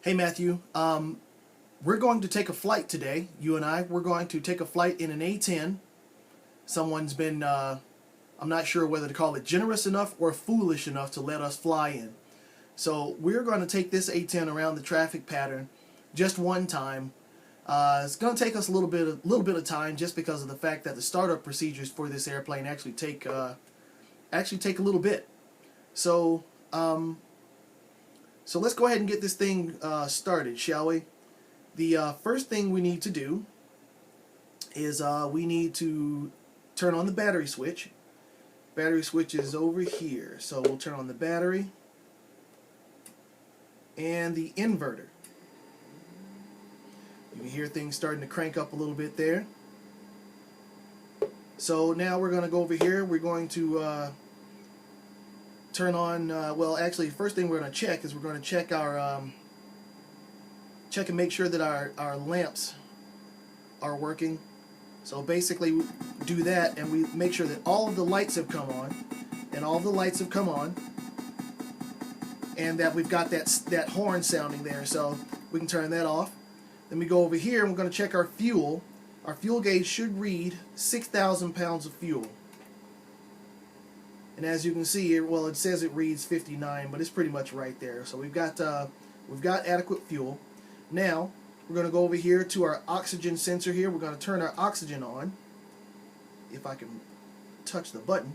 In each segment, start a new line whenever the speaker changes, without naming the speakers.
Hey Matthew, we're going to take a flight today, you and I. We're going to take a flight in an A-10. Someone's been, I'm not sure whether to call it generous enough or foolish enough to let us fly in. So we're going to take this A-10 around the traffic pattern just one time. It's going to take us a little bit of time just because of the fact that the startup procedures for this airplane actually take a little bit. So so let's go ahead and get this thing started, shall we? The first thing we need to do is we need to turn on the battery switch. Battery switch is over here. So we'll turn on the battery and the inverter. You can hear things starting to crank up a little bit there. So now we're going to go over here. We're going to turn on, well actually first thing we're going to check is we're going to check our check and make sure that our lamps are working. So basically we do that and we make sure that all of the lights have come on, and all of the lights have come on, and that we've got that horn sounding there, so we can turn that off. Then we go over here and we're going to check our fuel. Our fuel gauge should read 6,000 pounds of fuel. And as you can see here, well, it says it reads 59, but it's pretty much right there. So we've got adequate fuel. Now we're going to go over here to our oxygen sensor here. We're going to turn our oxygen on. If I can touch the button.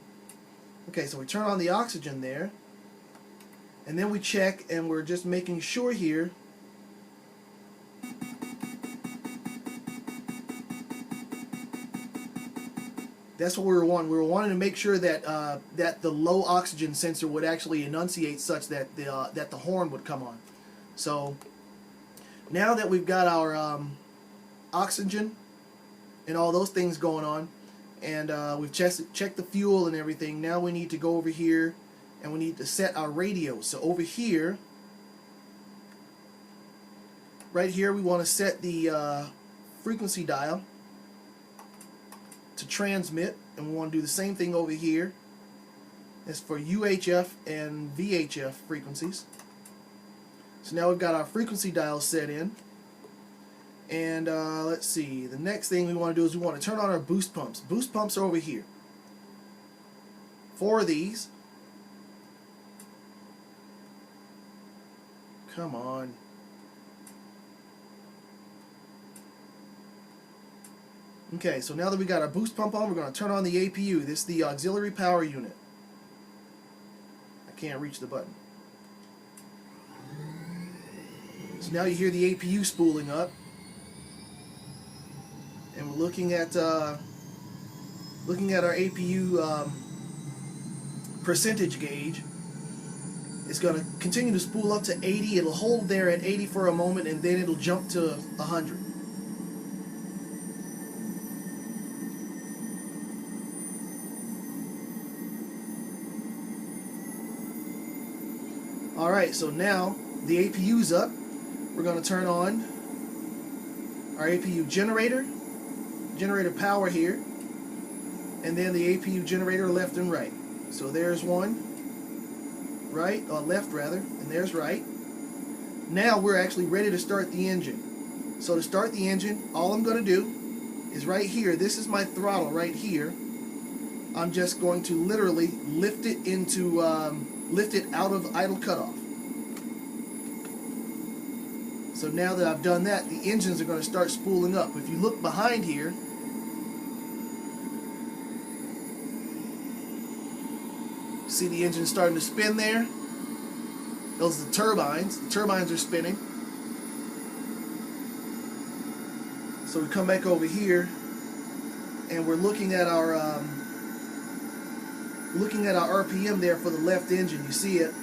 Okay, so we turn on the oxygen there. And then we check, and we're just making sure here that's what we were wanting. We were wanting to make sure that that the low oxygen sensor would actually enunciate such that the horn would come on. So now that we've got our oxygen and all those things going on, and we've checked the fuel and everything, now we need to go over here and we need to set our radios. So over here, right here, we want to set the frequency dial to transmit, and we want to do the same thing over here. It's for UHF and VHF frequencies. So now we've got our frequency dial set in, and let's see, the next thing we want to do is we want to turn on our boost pumps. Boost pumps are over here. 4 of these. Come on. Okay, so now that we got our boost pump on, we're going to turn on the APU. This is the auxiliary power unit. I can't reach the button. So now you hear the APU spooling up, and we're looking at our APU percentage gauge. It's going to continue to spool up to 80. It'll hold there at 80 for a moment, and then it'll jump to 100. Alright, so now the APU's up. We're going to turn on our APU generator power here, and then the APU generator left and right. So there's one, right, or left rather, and there's right. Now we're actually ready to start the engine. So to start the engine, all I'm going to do is right here, this is my throttle right here. I'm just going to literally lift it into lift it out of idle cutoff. So now that I've done that, the engines are going to start spooling up. If you look behind here, see the engine starting to spin there? Those are the turbines. The turbines are spinning. So we come back over here, and we're looking at our RPM there for the left engine. You see it?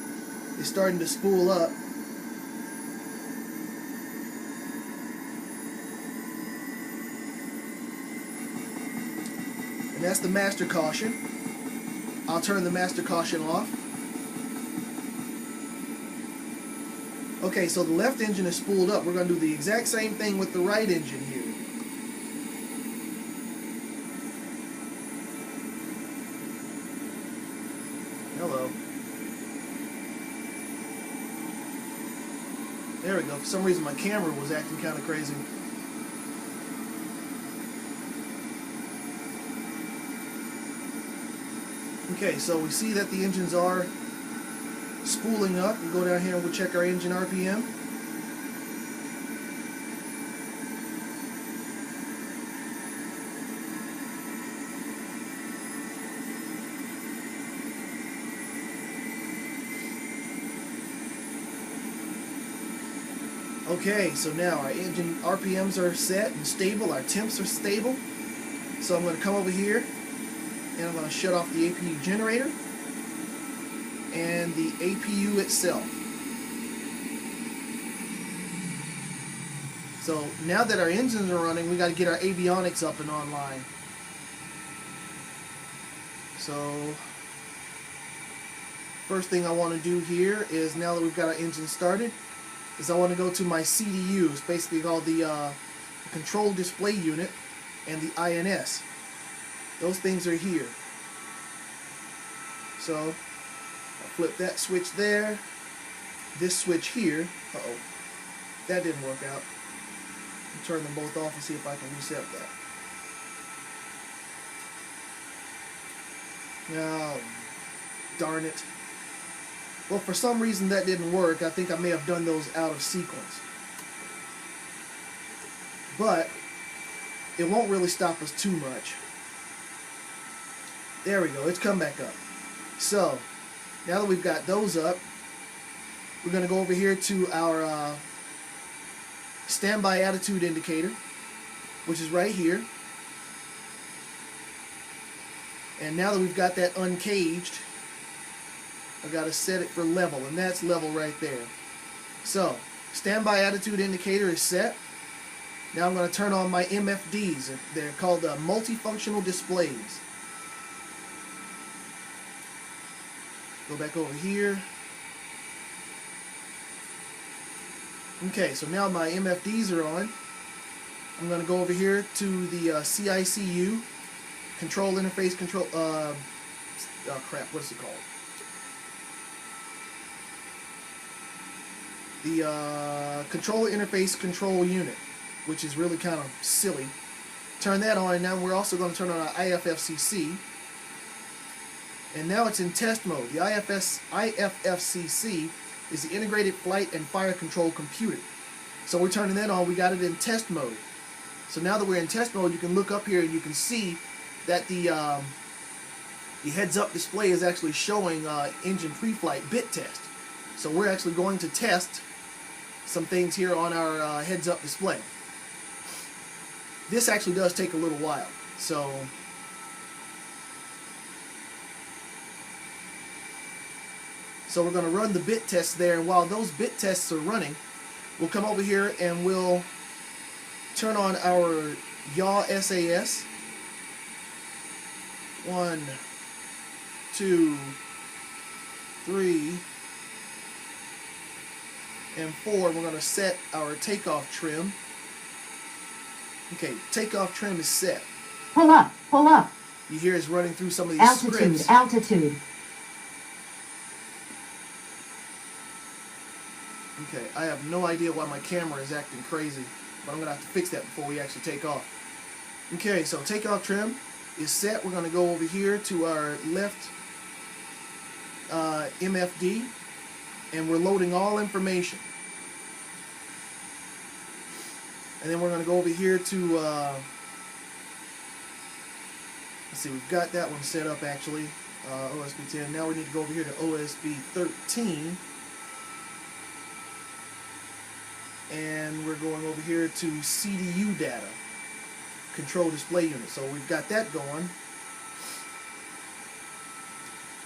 It's starting to spool up. And that's the master caution. I'll turn the master caution off. Okay, so the left engine is spooled up. We're going to do the exact same thing with the right engine here. Hello. There we go. For some reason my camera was acting kind of crazy. Okay, so we see that the engines are spooling up. We'll go down here and we'll check our engine RPM. Okay, so now our engine RPMs are set and stable, our temps are stable. So I'm going to come over here and I'm going to shut off the APU generator and the APU itself. So now that our engines are running, we got to get our avionics up and online. So first thing I want to do here is, now that we've got our engine started, is I want to go to my CDU. It's basically called the control display unit and the INS. Those things are here. So I'll flip that switch there, this switch here. Uh-oh, that didn't work out. I'll turn them both off and see if I can reset that. Oh, darn it. Well, for some reason that didn't work. I think I may have done those out of sequence. But it won't really stop us too much. There we go. It's come back up. So now that we've got those up, we're going to go over here to our standby attitude indicator, which is right here. And now that we've got that uncaged, I've got to set it for level, and that's level right there. So, standby attitude indicator is set. Now I'm going to turn on my MFDs. They're called multifunctional displays. Go back over here. Okay, so now my MFDs are on. I'm going to go over here to the CICU, control interface control, oh crap, what's it called? The controller interface control unit, which is really kind of silly. Turn that on, and now we're also going to turn on our IFFCC. And now it's in test mode. The IFFCC is the Integrated Flight and Fire Control Computer. So we're turning that on. We got it in test mode. So now that we're in test mode, you can look up here and you can see that the heads-up display is actually showing engine pre-flight bit test. So we're actually going to test some things here on our heads-up display. This actually does take a little while. So we're going to run the bit tests there, and while those bit tests are running, we'll come over here and we'll turn on our yaw SAS. 1, 2, 3, and 4. We're going to set our takeoff trim. Okay, takeoff trim is set.
Pull up, pull up.
You hear it's running through some of these scripts.
Altitude.
Okay, I have no idea why my camera is acting crazy, but I'm going to have to fix that before we actually take off. Okay, so takeoff trim is set. We're going to go over here to our left MFD, and we're loading all information. And then we're going to go over here to, let's see, we've got that one set up actually, OSB 10. Now we need to go over here to OSB 13. And we're going over here to CDU data, control display unit. So we've got that going.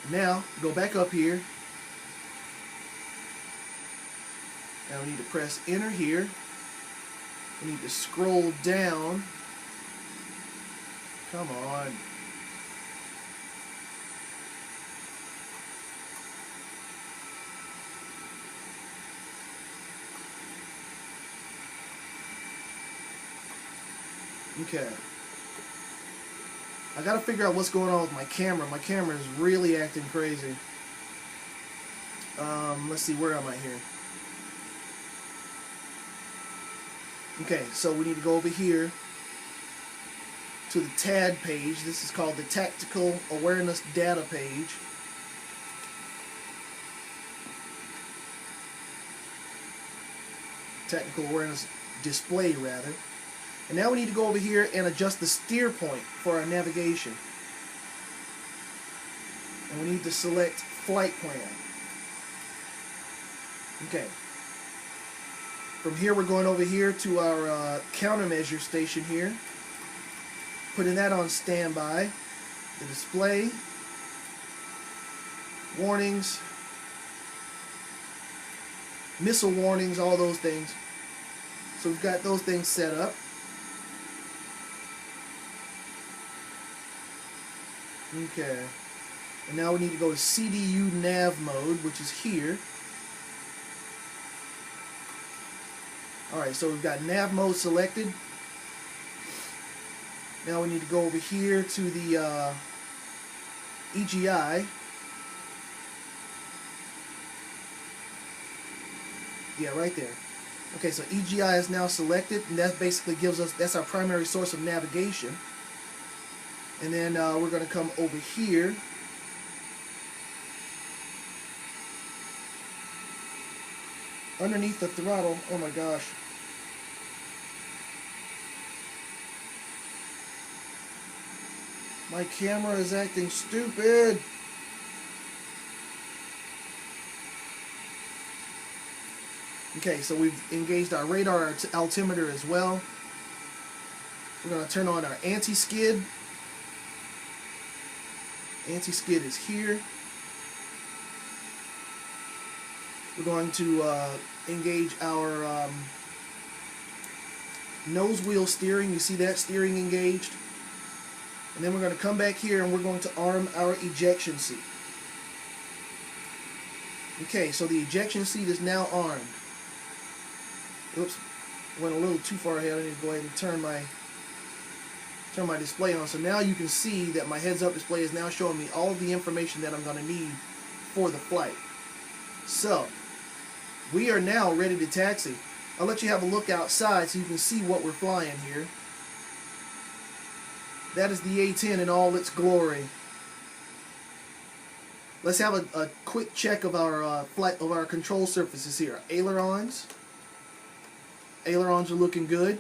Now, go back up here. Now we need to press enter here. We need to scroll down. Come on. Okay. I gotta figure out what's going on with my camera. My camera is really acting crazy. Let's see, where am I here? Okay, so we need to go over here to the TAD page. This is called the Tactical Awareness Data page. Tactical Awareness Display, rather. And now we need to go over here and adjust the steer point for our navigation. And we need to select Flight Plan. Okay. From here we're going over here to our countermeasure station here. Putting that on standby. The display. Warnings. Missile warnings, all those things. So we've got those things set up. Okay. And now we need to go to CDU nav mode, which is here. Alright, so we've got nav mode selected. Now we need to go over here to the EGI. Yeah, right there. Okay, so EGI is now selected, and that basically gives us, that's our primary source of navigation. And then we're going to come over here. Underneath the throttle, oh my gosh. My camera is acting stupid. Okay, so we've engaged our radar altimeter as well. We're going to turn on our anti-skid. Anti-skid is here. We're going to engage our nose wheel steering. You see that steering engaged? And then we're going to come back here and we're going to arm our ejection seat. Okay, so the ejection seat is now armed. Oops, went a little too far ahead. I need to go ahead and turn my display on. So now you can see that my heads-up display is now showing me all of the information that I'm going to need for the flight. So, we are now ready to taxi. I'll let you have a look outside so you can see what we're flying here. That is the A-10 in all its glory. Let's have a quick check of our control surfaces here. Ailerons. Ailerons are looking good.